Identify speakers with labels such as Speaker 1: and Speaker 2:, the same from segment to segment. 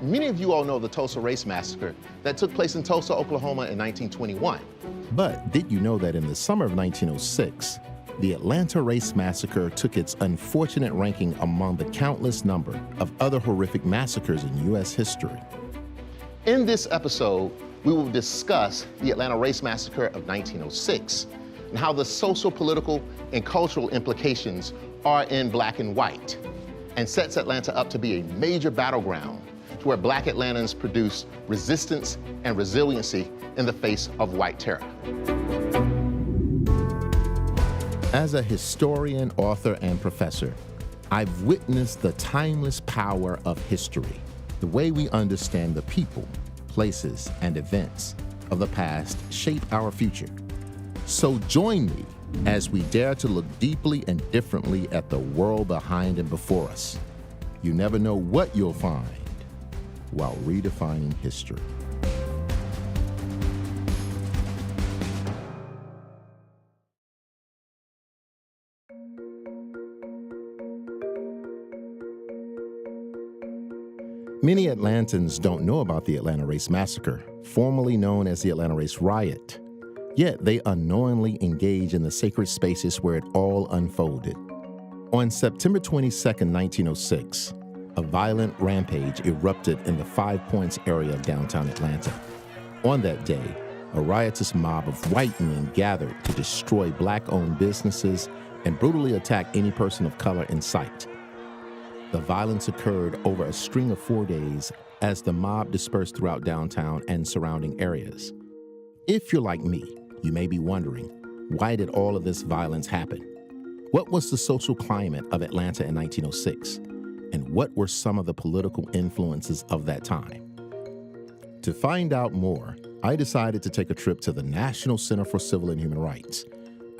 Speaker 1: Many of you all know the Tulsa Race Massacre that took place in Tulsa, Oklahoma in 1921.
Speaker 2: But did you know that in the summer of 1906, the Atlanta Race Massacre took its unfortunate ranking among the countless number of other horrific massacres in U.S. history?
Speaker 1: In this episode, we will discuss the Atlanta Race Massacre of 1906 and how the social, political, and cultural implications are in black and white, and sets Atlanta up to be a major battleground to where black Atlantans produce resistance and resiliency in the face of white terror.
Speaker 2: As a historian, author, and professor, I've witnessed the timeless power of history, the way we understand the people, places, and events of the past shape our future. So join me as we dare to look deeply and differently at the world behind and before us. You never know what you'll find while redefining history. Many Atlantans don't know about the Atlanta Race Massacre, formerly known as the Atlanta Race Riot. Yet they unknowingly engage in the sacred spaces where it all unfolded. On September 22, 1906, a violent rampage erupted in the Five Points area of downtown Atlanta. On that day, a riotous mob of white men gathered to destroy black-owned businesses and brutally attack any person of color in sight. The violence occurred over a string of 4 days as the mob dispersed throughout downtown and surrounding areas. If you're like me, you may be wondering, why did all of this violence happen? What was the social climate of Atlanta in 1906? And what were some of the political influences of that time? To find out more, I decided to take a trip to the National Center for Civil and Human Rights.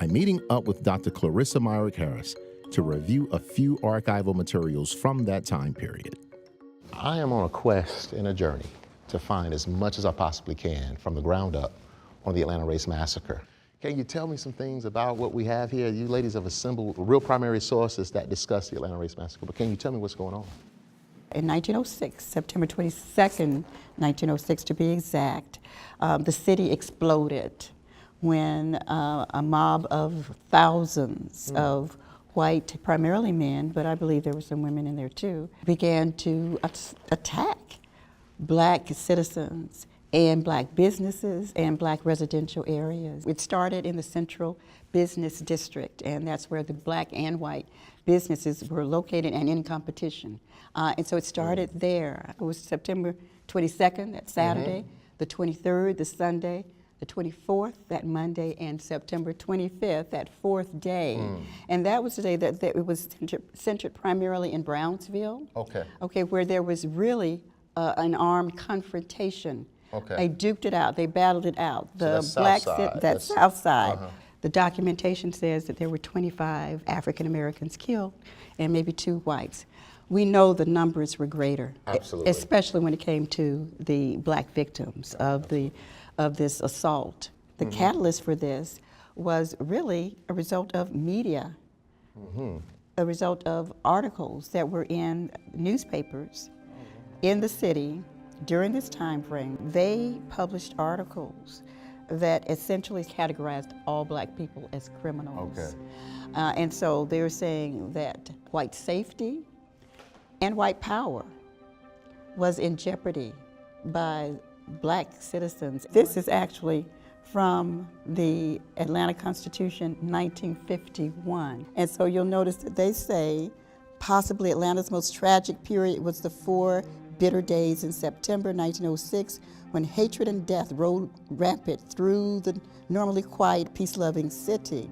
Speaker 2: I'm meeting up with Dr. Clarissa Myrick-Harris to review a few archival materials from that time period.
Speaker 1: I am on a quest and a journey to find as much as I possibly can from the ground up on the Atlanta Race Massacre. Can you tell me some things about what we have here? You ladies have assembled real primary sources that discuss the Atlanta Race Massacre, but can you tell me what's going on?
Speaker 3: In 1906, September 22nd, 1906 to be exact, the city exploded when a mob of thousands of white, primarily men, but I believe there were some women in there too, began to attack black citizens and black businesses and black residential areas. It started in the Central Business District, and that's where the black and white businesses were located and in competition. And so it started there. It was September 22nd, that Saturday, the 23rd, the Sunday, the 24th, that Monday, and September 25th, that fourth day. And that was the day that it was centered primarily in Brownsville. Okay, where there was really an armed confrontation. They duked it out, they battled it out. The black south side. The documentation says that there were 25 African Americans killed and maybe 2 whites. We know the numbers were greater, especially when it came to the black victims of this assault. The catalyst for this was really a result of media, a result of articles that were in newspapers in the city during this time frame. They published articles that essentially categorized all black people as criminals. And so they were saying that white safety and white power was in jeopardy by black citizens. This is actually from the Atlanta Constitution, 1951. And so you'll notice that they say possibly Atlanta's most tragic period was the 4 bitter days in September 1906 when hatred and death rode rampant through the normally quiet, peace-loving city.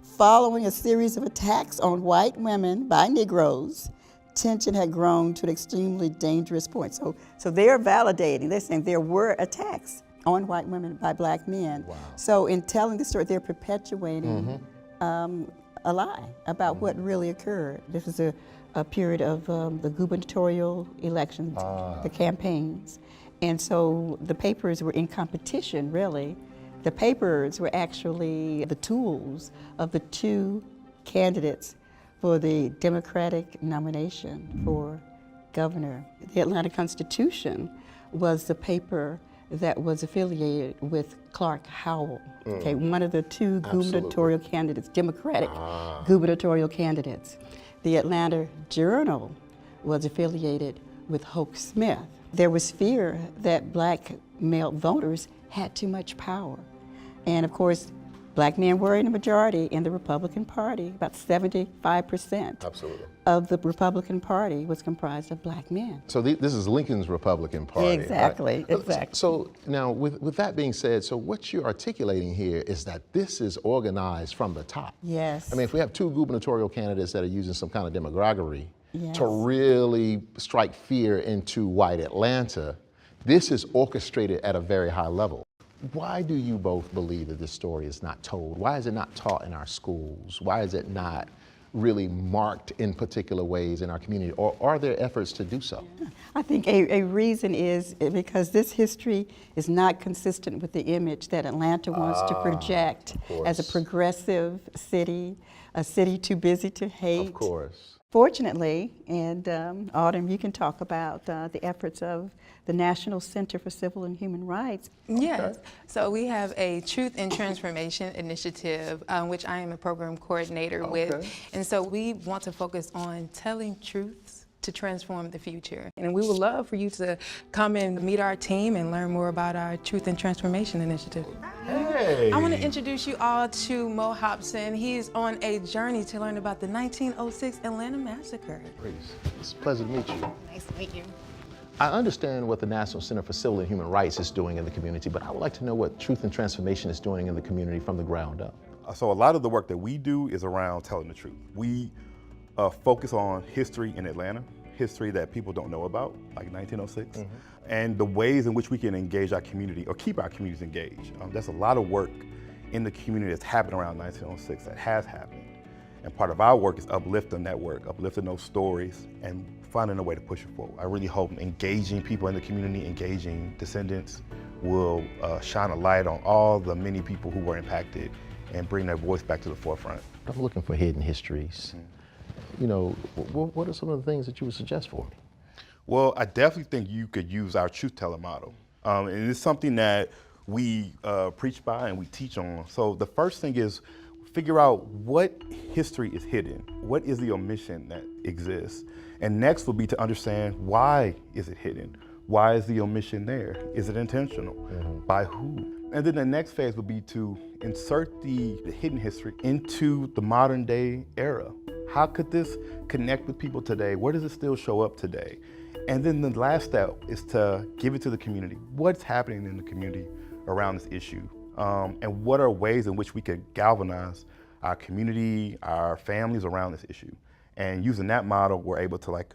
Speaker 3: Following a series of attacks on white women by Negroes, tension had grown to an extremely dangerous point. So they're validating, they're saying there were attacks on white women by black men. So in telling the story, they're perpetuating a lie about what really occurred. This was a period of the gubernatorial elections, the campaigns. And so the papers were in competition, really. The papers were actually the tools of the 2 candidates for the Democratic nomination for governor. The Atlanta Constitution was the paper that was affiliated with Clark Howell, okay, one of the two gubernatorial candidates, Democratic gubernatorial candidates. The Atlanta Journal was affiliated with Hoke Smith. There was fear that black male voters had too much power. And of course, black men were in the majority in the Republican Party. About 75% of the Republican Party was comprised of black men.
Speaker 1: So this is Lincoln's Republican Party.
Speaker 3: Exactly,
Speaker 1: right?
Speaker 3: exactly.
Speaker 1: So now with that being said, so what you're articulating here is that this is organized from the top.
Speaker 3: Yes.
Speaker 1: I mean, if we have two gubernatorial candidates that are using some kind of demagoguery
Speaker 3: Yes.
Speaker 1: to really strike fear into white Atlanta, this is orchestrated at a very high level. Why do you both believe that this story is not told? Why is it not taught in our schools? Why is it not really marked in particular ways in our community? Or are there efforts to do so?
Speaker 3: I think a reason is because this history is not consistent with the image that Atlanta wants to project as a progressive city, a city too busy to hate.
Speaker 1: Of course.
Speaker 3: Fortunately, and Autumn, you can talk about the efforts of the National Center for Civil and Human Rights.
Speaker 4: Yes, so we have a Truth and Transformation Initiative, which I am a program coordinator with. And so we want to focus on telling truths to transform the future. And we would love for you to come and meet our team and learn more about our Truth and Transformation Initiative.
Speaker 1: Hey.
Speaker 4: I want to introduce you all to Mo Hobson. He is on a journey to learn about the 1906 Atlanta Massacre.
Speaker 1: It's a pleasure to meet you.
Speaker 4: Nice to meet you.
Speaker 1: I understand what the National Center for Civil and Human Rights is doing in the community, but I would like to know what Truth and Transformation is doing in the community from the ground up.
Speaker 5: So a lot of the work that we do is around telling the truth. We focus on history in Atlanta, history that people don't know about, like 1906, and the ways in which we can engage our community or keep our communities engaged. There's a lot of work in the community that's happened around 1906 that has happened. And part of our work is uplifting that work, uplifting those stories, and finding a way to push it forward. I really hope engaging people in the community, engaging descendants, will shine a light on all the many people who were impacted and bring their voice back to the forefront.
Speaker 1: I'm looking for hidden histories. You know, what are some of the things that you would suggest for me?
Speaker 5: Well, I definitely think you could use our truth-telling model. And it's something that we preach by and we teach on. So the first thing is figure out what history is hidden. What is the omission that exists? And next will be to understand why is it hidden? Why is the omission there? Is it intentional? By who? And then the next phase would be to insert the hidden history into the modern day era. How could this connect with people today? Where does it still show up today? And then the last step is to give it to the community. What's happening in the community around this issue? And what are ways in which we could galvanize our community, our families around this issue? And using that model, we're able to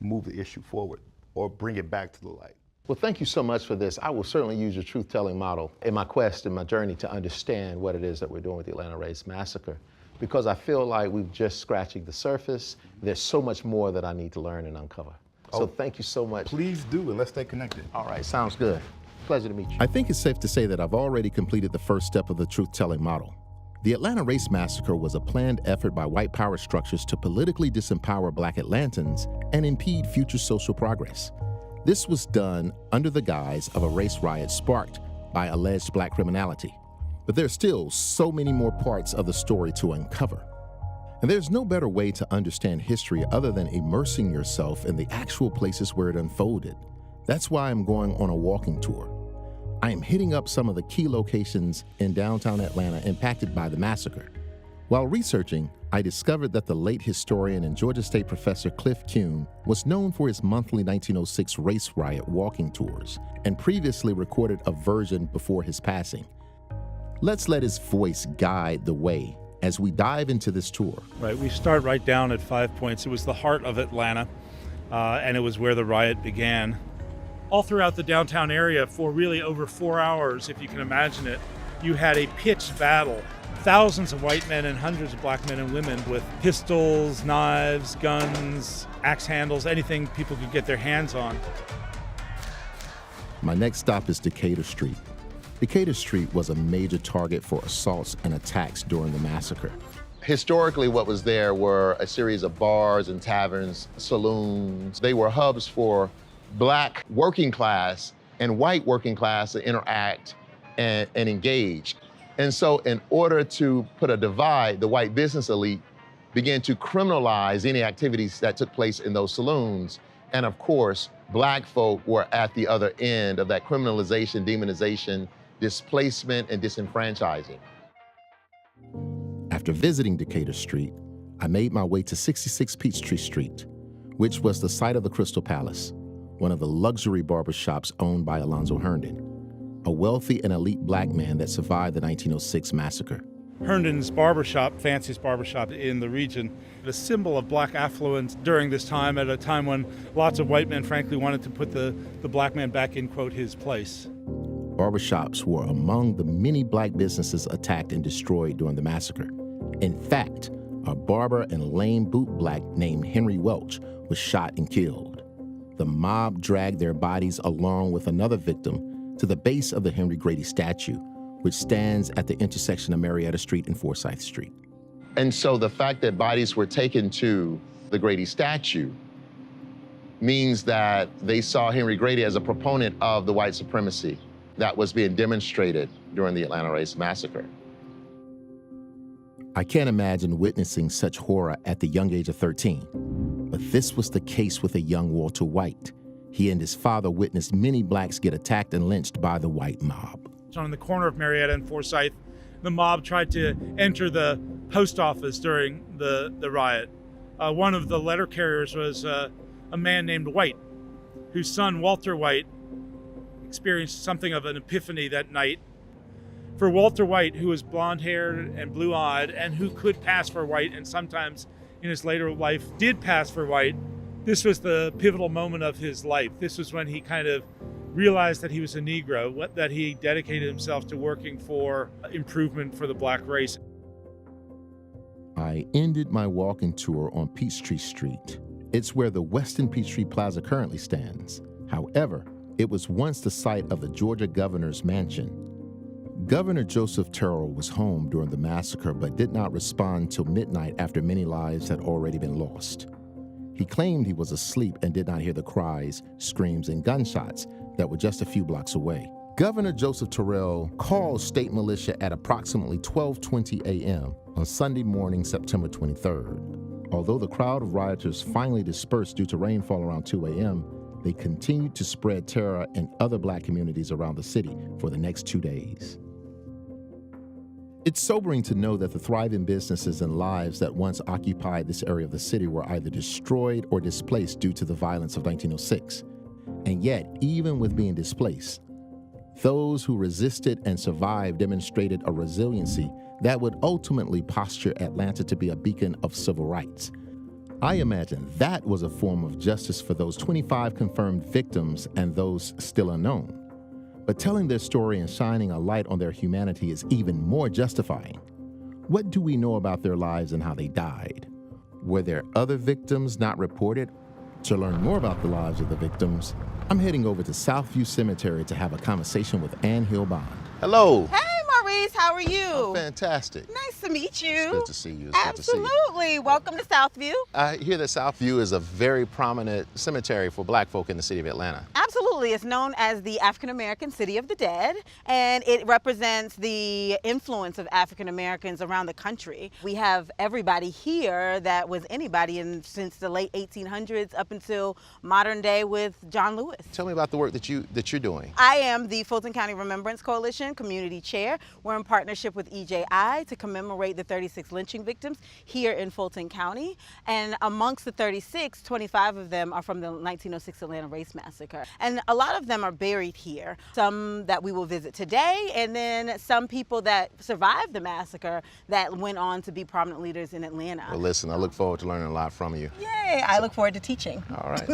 Speaker 5: move the issue forward or bring it back to the light.
Speaker 1: Well, thank you so much for this. I will certainly use your truth-telling model in my quest, in my journey to understand what it is that we're doing with the Atlanta Race Massacre, because I feel like we've just scratching the surface. There's so much more that I need to learn and uncover. So thank you so much.
Speaker 5: Please do, and let's stay connected.
Speaker 1: All right, sounds good. Pleasure to meet you.
Speaker 2: I think it's safe to say that I've already completed the first step of the truth-telling model. The Atlanta Race Massacre was a planned effort by white power structures to politically disempower Black Atlantans and impede future social progress. This was done under the guise of a race riot sparked by alleged Black criminality. But there's still so many more parts of the story to uncover. And there's no better way to understand history other than immersing yourself in the actual places where it unfolded. That's why I'm going on a walking tour. I am hitting up some of the key locations in downtown Atlanta impacted by the massacre. While researching, I discovered that the late historian and Georgia State professor Cliff Kuhn was known for his monthly 1906 race riot walking tours and previously recorded a version before his passing. Let's let his voice guide the way as we dive into this tour.
Speaker 6: Right, we start right down at 5 Points. It was the heart of Atlanta, and it was where the riot began. All throughout the downtown area for really over 4 hours, if you can imagine it, you had a pitched battle. Thousands of white men and hundreds of Black men and women with pistols, knives, guns, axe handles, anything people could get their hands on.
Speaker 2: My next stop is Decatur Street. Decatur Street was a major target for assaults and attacks during the massacre.
Speaker 1: Historically, what was there were a series of bars and taverns, saloons. They were hubs for Black working class and white working class to interact and engage. And so in order to put a divide, the white business elite began to criminalize any activities that took place in those saloons. And of course, Black folk were at the other end of that criminalization, demonization, displacement, and disenfranchising.
Speaker 2: After visiting Decatur Street, I made my way to 66 Peachtree Street, which was the site of the Crystal Palace, one of the luxury barbershops owned by Alonzo Herndon, a wealthy and elite Black man that survived the 1906 massacre.
Speaker 6: Herndon's barbershop, fanciest barbershop in the region, a symbol of Black affluence during this time, at a time when lots of white men frankly wanted to put the Black man back in, quote, his place.
Speaker 2: Barbershops were among the many Black businesses attacked and destroyed during the massacre. In fact, a barber and lame boot Black named Henry Welch was shot and killed. The mob dragged their bodies along with another victim to the base of the Henry Grady statue, which stands at the intersection of Marietta Street and Forsyth Street.
Speaker 1: And so the fact that bodies were taken to the Grady statue means that they saw Henry Grady as a proponent of the white supremacy that was being demonstrated during the Atlanta Race Massacre.
Speaker 2: I can't imagine witnessing such horror at the young age of 13, but this was the case with a young Walter White. He and his father witnessed many Blacks get attacked and lynched by the white mob.
Speaker 6: On the corner of Marietta and Forsyth, the mob tried to enter the post office during the riot. One of the letter carriers was a man named White, whose son, Walter White, experienced something of an epiphany that night. For Walter White, who was blonde-haired and blue-eyed, and who could pass for white, and sometimes in his later life did pass for white, this was the pivotal moment of his life. This was when he kind of realized that he was a Negro, that he dedicated himself to working for improvement for the Black race.
Speaker 2: I ended my walking tour on Peachtree Street. It's where the Westin Peachtree Plaza currently stands. However, it was once the site of the Georgia governor's mansion. Governor Joseph Terrell was home during the massacre, but did not respond till midnight after many lives had already been lost. He claimed he was asleep and did not hear the cries, screams, and gunshots that were just a few blocks away. Governor Joseph Terrell called state militia at approximately 12:20 a.m. on Sunday morning, September 23rd. Although the crowd of rioters finally dispersed due to rainfall around 2 a.m., they continued to spread terror in other Black communities around the city for the next 2 days. It's sobering to know that the thriving businesses and lives that once occupied this area of the city were either destroyed or displaced due to the violence of 1906. And yet, even with being displaced, those who resisted and survived demonstrated a resiliency that would ultimately posture Atlanta to be a beacon of civil rights. I imagine that was a form of justice for those 25 confirmed victims and those still unknown. But telling their story and shining a light on their humanity is even more justifying. What do we know about their lives and how they died? Were there other victims not reported? To learn more about the lives of the victims, I'm heading over to Southview Cemetery to have a conversation with Ann Hill Bond.
Speaker 1: Hello.
Speaker 7: Hey, Maurice, how are you?
Speaker 1: I'm fantastic.
Speaker 7: Nice to meet you.
Speaker 1: It's good to see you. It's good to see you.
Speaker 7: Absolutely. Welcome to Southview.
Speaker 1: I hear that Southview is a very prominent cemetery for Black folk in the city of Atlanta.
Speaker 7: Absolutely. It's known as the African American City of the Dead, and it represents the influence of African Americans around the country. We have everybody here that was anybody since the late 1800s up until modern day with John Lewis.
Speaker 1: Tell me about the work that you're doing.
Speaker 7: I am the Fulton County Remembrance Coalition Community Chair. We're in partnership with EJI to commemorate the 36 lynching victims here in Fulton County. And amongst the 36, 25 of them are from the 1906 Atlanta Race Massacre. And a lot of them are buried here. Some that we will visit today, and then some people that survived the massacre that went on to be prominent leaders in Atlanta.
Speaker 1: Well, listen, I look forward to learning a lot from you.
Speaker 7: Yay, I look forward to teaching.
Speaker 1: All right,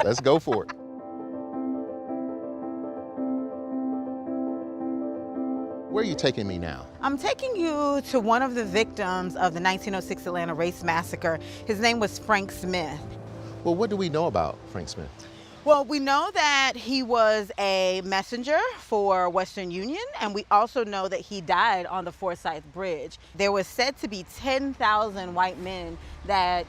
Speaker 1: let's go for it. Where are you taking me now?
Speaker 7: I'm taking you to one of the victims of the 1906 Atlanta Race Massacre. His name was Frank Smith.
Speaker 1: Well, what do we know about Frank Smith?
Speaker 7: Well, we know that he was a messenger for Western Union, and we also know that he died on the Forsyth Bridge. There was said to be 10,000 white men that,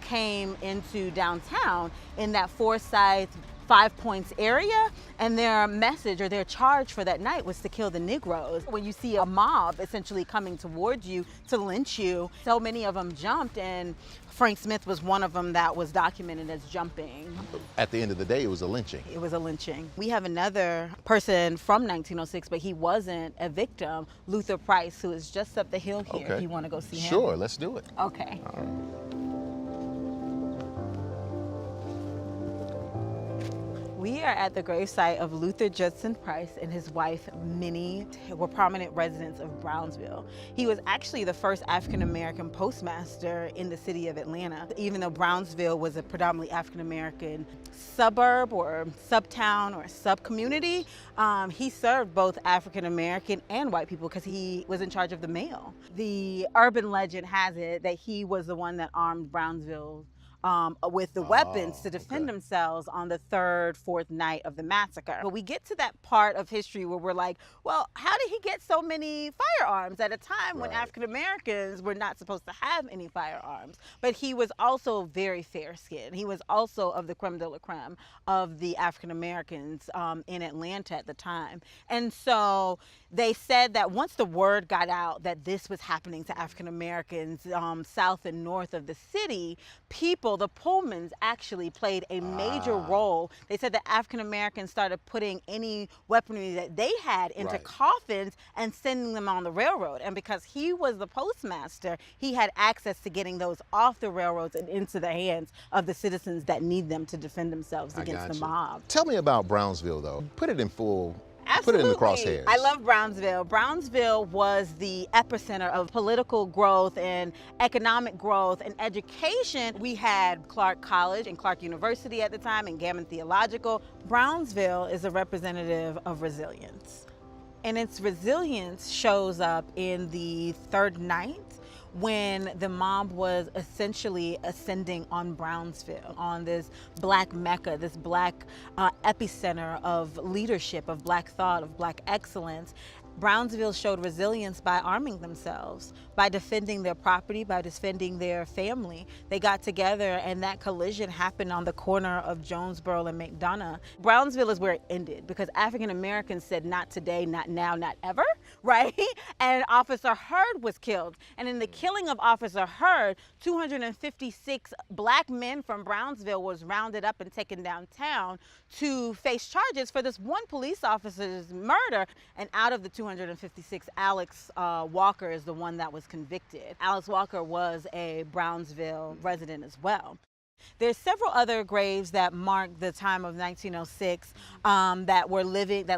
Speaker 7: came into downtown in that Forsyth 5 Points area, and their message or their charge for that night was to kill the Negroes. When you see a mob essentially coming towards you to lynch you, so many of them jumped, and Frank Smith was one of them that was documented as jumping.
Speaker 1: At the end of the day, it was a lynching.
Speaker 7: It was a lynching. We have another person from 1906, but he wasn't a victim, Luther Price, who is just up the hill here.
Speaker 1: Okay.
Speaker 7: If you want to go see him.
Speaker 1: Sure, let's do it.
Speaker 7: Okay.
Speaker 1: All right.
Speaker 7: We are at the gravesite of Luther Judson Price and his wife, Minnie, who were prominent residents of Brownsville. He was actually the first African-American postmaster in the city of Atlanta. Even though Brownsville was a predominantly African-American suburb or subtown or sub-community, he served both African-American and white people because he was in charge of the mail. The urban legend has it that he was the one that armed Brownsville with the weapons to defend themselves on the third, fourth night of the massacre. But we get to that part of history where we're like, well, how did he get so many firearms at a time when African Americans were not supposed to have any firearms? But he was also very fair-skinned. He was also of the creme de la creme of the African Americans in Atlanta at the time. And so they said that once the word got out that this was happening to African Americans south and north of the city, the Pullmans actually played a major role. They said that African Americans started putting any weaponry that they had into coffins and sending them on the railroad. And because he was the postmaster, he had access to getting those off the railroads and into the hands of the citizens that need them to defend themselves against the mob.
Speaker 1: Tell me about Brownsville, though. Put it in full.
Speaker 7: Absolutely.
Speaker 1: Put it in the crosshairs.
Speaker 7: I love Brownsville. Brownsville was the epicenter of political growth and economic growth and education. We had Clark College and Clark University at the time and Gammon Theological. Brownsville is a representative of resilience. And its resilience shows up in the third night when the mob was essentially ascending on Brownsville, on this black mecca, this black epicenter of leadership, of black thought, of black excellence. Brownsville showed resilience by arming themselves, by defending their property, by defending their family. They got together, and that collision happened on the corner of Jonesboro and McDonough. Brownsville is where it ended because African Americans said, not today, not now, not ever, right? And Officer Hurd was killed. And in the killing of Officer Hurd, 256 black men from Brownsville was rounded up and taken downtown to face charges for this one police officer's murder. And out of the 256, Alex Walker is the one that was convicted. Alex Walker was a Brownsville resident as well. There's several other graves that mark the time of 1906 that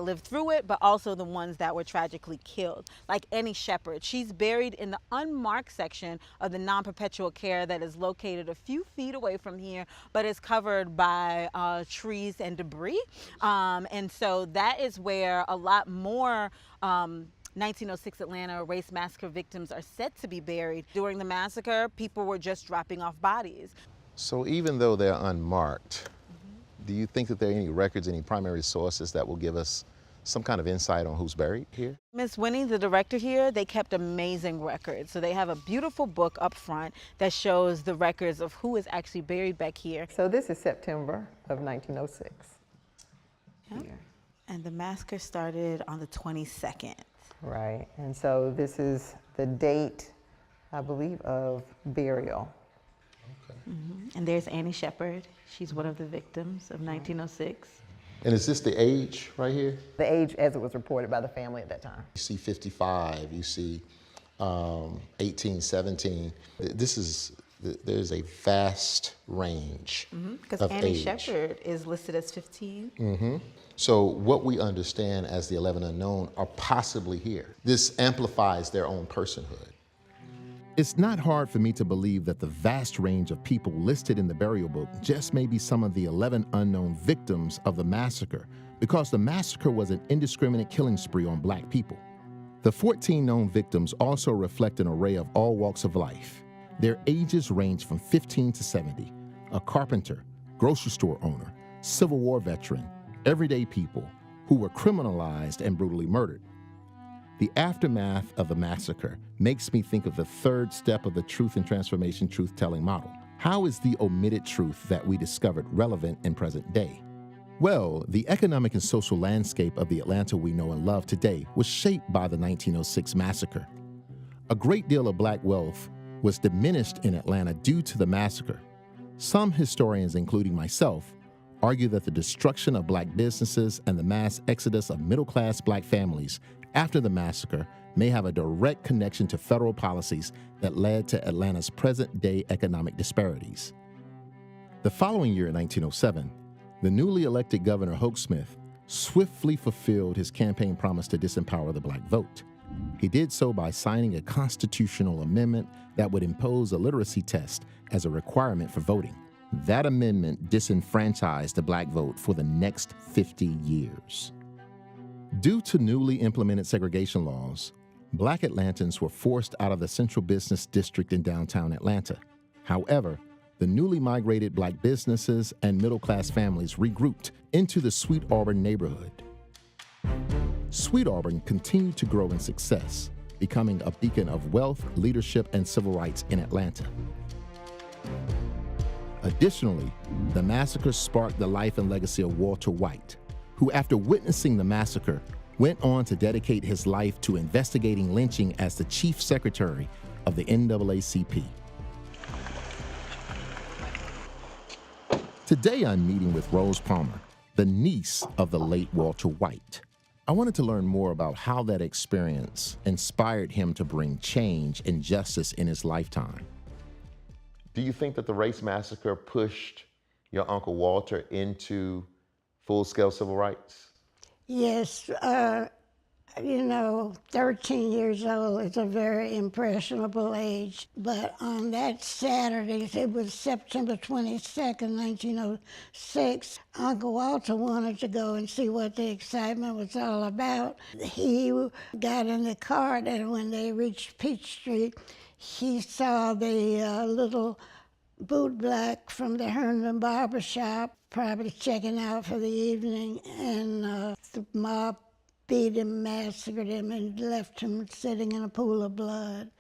Speaker 7: lived through it, but also the ones that were tragically killed. Like Annie Shepherd, she's buried in the unmarked section of the non-perpetual care that is located a few feet away from here, but is covered by trees and debris. And so that is where a lot more 1906 Atlanta Race Massacre victims are said to be buried. During the massacre, people were just dropping off bodies.
Speaker 1: So even though they're unmarked, do you think that there are any records, any primary sources that will give us some kind of insight on who's buried here?
Speaker 7: Miss Winnie, the director here, they kept amazing records. So they have a beautiful book up front that shows the records of who is actually buried back here.
Speaker 8: So this is September of 1906.
Speaker 7: Yep. And the massacre started on the 22nd.
Speaker 8: Right, and so this is the date, I believe, of burial.
Speaker 7: And there's Annie Shepherd. She's one of the victims of 1906.
Speaker 1: And is this the age right here?
Speaker 8: The age as it was reported by the family at that time.
Speaker 1: You see 55, you see 18, 17. There's a vast range
Speaker 7: Because
Speaker 1: of
Speaker 7: Annie
Speaker 1: age.
Speaker 7: Shepherd is listed as 15.
Speaker 1: So what we understand as the 11 unknown are possibly here. This amplifies their own personhood.
Speaker 2: It's not hard for me to believe that the vast range of people listed in the burial book just may be some of the 11 unknown victims of the massacre, because the massacre was an indiscriminate killing spree on black people. The 14 known victims also reflect an array of all walks of life. Their ages range from 15 to 70, a carpenter, grocery store owner, Civil War veteran, everyday people who were criminalized and brutally murdered. The aftermath of the massacre makes me think of the third step of the truth and transformation truth-telling model. How is the omitted truth that we discovered relevant in present day? Well, the economic and social landscape of the Atlanta we know and love today was shaped by the 1906 massacre. A great deal of black wealth was diminished in Atlanta due to the massacre. Some historians, including myself, argue that the destruction of black businesses and the mass exodus of middle-class black families after the massacre may have a direct connection to federal policies that led to Atlanta's present-day economic disparities. The following year, in 1907, the newly elected Governor Hoke Smith swiftly fulfilled his campaign promise to disempower the black vote. He did so by signing a constitutional amendment that would impose a literacy test as a requirement for voting. That amendment disenfranchised the black vote for the next 50 years. Due to newly implemented segregation laws, black Atlantans were forced out of the central business district in downtown Atlanta. However, the newly migrated black businesses and middle-class families regrouped into the Sweet Auburn neighborhood. Sweet Auburn continued to grow in success, becoming a beacon of wealth, leadership, and civil rights in Atlanta. Additionally, the massacre sparked the life and legacy of Walter White, who, after witnessing the massacre, went on to dedicate his life to investigating lynching as the chief secretary of the NAACP. Today, I'm meeting with Rose Palmer, the niece of the late Walter White. I wanted to learn more about how that experience inspired him to bring change and justice in his lifetime.
Speaker 1: Do you think that the race massacre pushed your Uncle Walter into full-scale civil rights?
Speaker 9: Yes, 13 years old is a very impressionable age. But on that Saturday, it was September 22nd, 1906, Uncle Walter wanted to go and see what the excitement was all about. He got in the cart, and when they reached Peach Street, he saw the little bootblack from the Herndon Barber Shop, probably checking out for the evening, and the mob beat him, massacred him, and left him sitting in a pool of blood.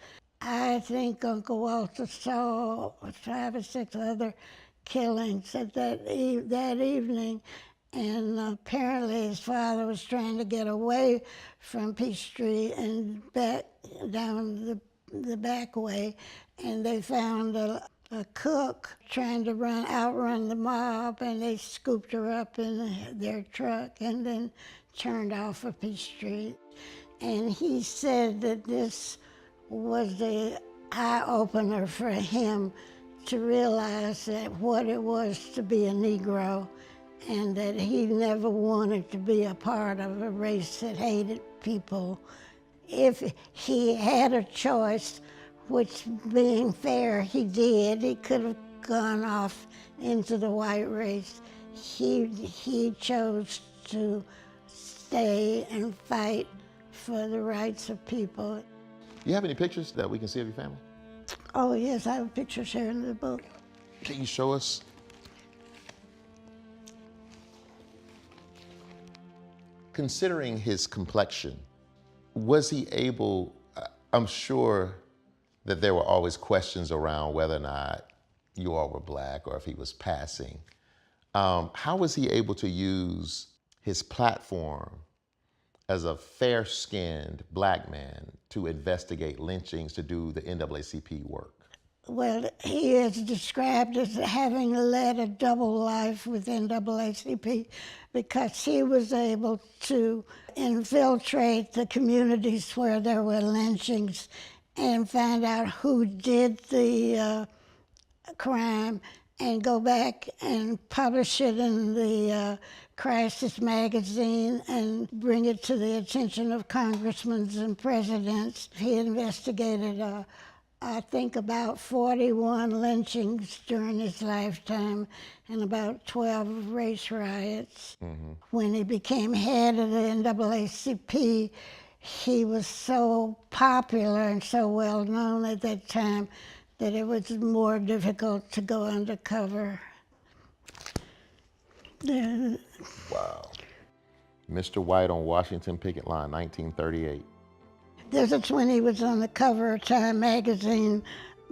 Speaker 9: I think Uncle Walter saw 5 or 6 other killings at that evening, and apparently his father was trying to get away from Peach Street and back down the back way, and they found a cook trying to outrun the mob, and they scooped her up in their truck and then turned off of Peach Street. And he said that this was the eye-opener for him to realize that what it was to be a Negro, and that he never wanted to be a part of a race that hated people. If he had a choice, which, being fair, he did, he could have gone off into the white race. He chose to stay and fight for the rights of people.
Speaker 1: You have any pictures that we can see of your family?
Speaker 9: Oh yes, I have pictures here in the book.
Speaker 1: Can you show us? Considering his complexion, was he able, I'm sure that there were always questions around whether or not you all were black or if he was passing. How was he able to use his platform as a fair-skinned black man to investigate lynchings, to do the NAACP work?
Speaker 9: Well, he is described as having led a double life with NAACP because he was able to infiltrate the communities where there were lynchings and find out who did the crime and go back and publish it in the Crisis magazine and bring it to the attention of congressmen and presidents. He investigated, I think, about 41 lynchings during his lifetime and about 12 race riots. Mm-hmm. When he became head of the NAACP, he was so popular and so well known at that time that it was more difficult to go undercover. Yeah.
Speaker 2: Wow. Mr. White on Washington picket line, 1938.
Speaker 9: There's when he was on the cover of Time magazine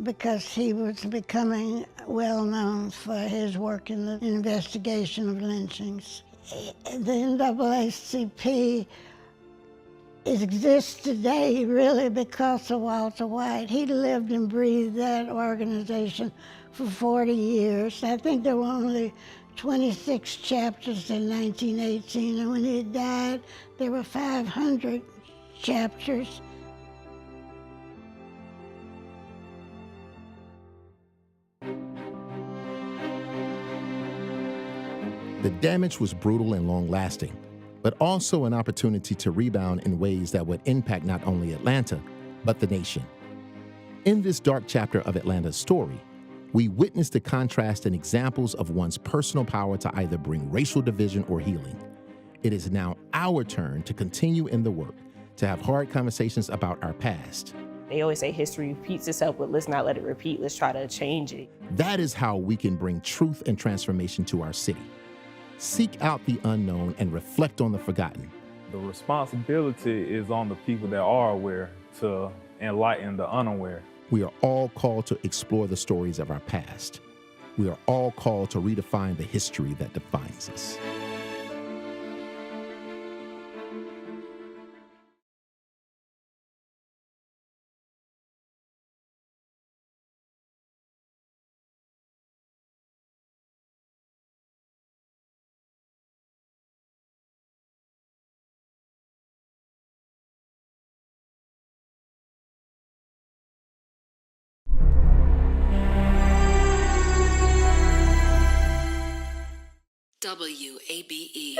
Speaker 9: because he was becoming well known for his work in the investigation of lynchings. The NAACP exists today really because of Walter White. He lived and breathed that organization for 40 years. I think there were only 26 chapters in 1918, and when he died, there were 500 chapters.
Speaker 2: The damage was brutal and long-lasting, but also an opportunity to rebound in ways that would impact not only Atlanta, but the nation. In this dark chapter of Atlanta's story, we witness the contrast and examples of one's personal power to either bring racial division or healing. It is now our turn to continue in the work, to have hard conversations about our past.
Speaker 10: They always say history repeats itself, but let's not let it repeat. Let's try to change it.
Speaker 2: That is how we can bring truth and transformation to our city. Seek out the unknown and reflect on the forgotten.
Speaker 11: The responsibility is on the people that are aware to enlighten the unaware.
Speaker 2: We are all called to explore the stories of our past. We are all called to redefine the history that defines us.
Speaker 12: WABE.